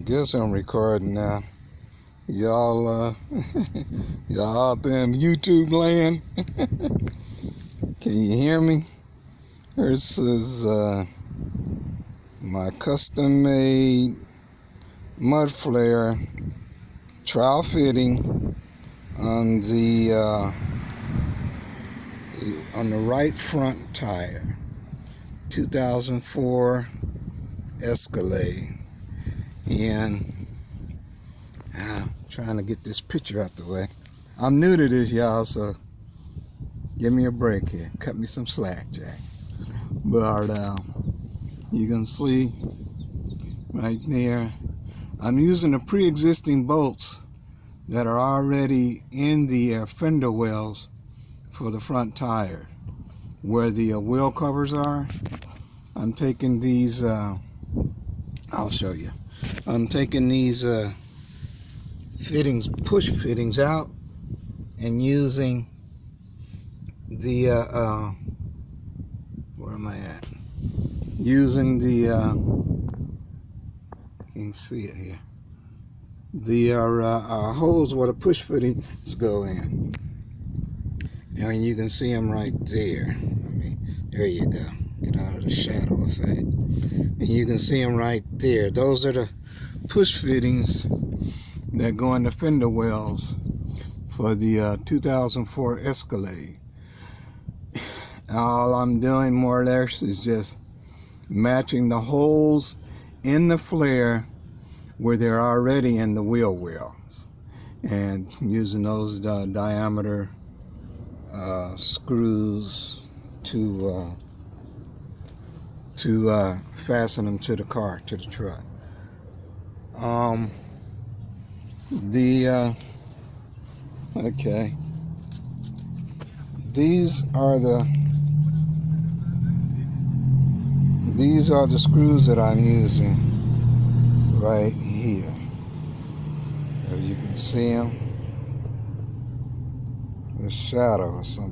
Guess I'm recording now. Y'all, y'all out there in YouTube land? Can you hear me? This is my custom-made Mudflare trial fitting on the right front tire. 2004 Escalade. And I'm trying to get this picture out the way. I'm new to this, y'all, so give me a break here. Cut me some slack, Jack. But you can see right there, I'm using the pre-existing bolts that are already in the fender wells for the front tire, where the wheel covers are. I'm taking these, I'll show you. I'm taking these fittings, push fittings out, and using the where am I at? Using the you can see it here. The holes where the push fittings go in, and you can see them right there. There you go. Get out of the shadow effect. And you can see them right there. Those are the push fittings that go in the fender wells for the 2004 Escalade. All I'm doing more or less is just matching the holes in the flare where they're already in the wheel wells, and using those diameter screws to fasten them to the car, to the truck. Okay, these are the screws that I'm using right here. As you can see them, the shadow or something.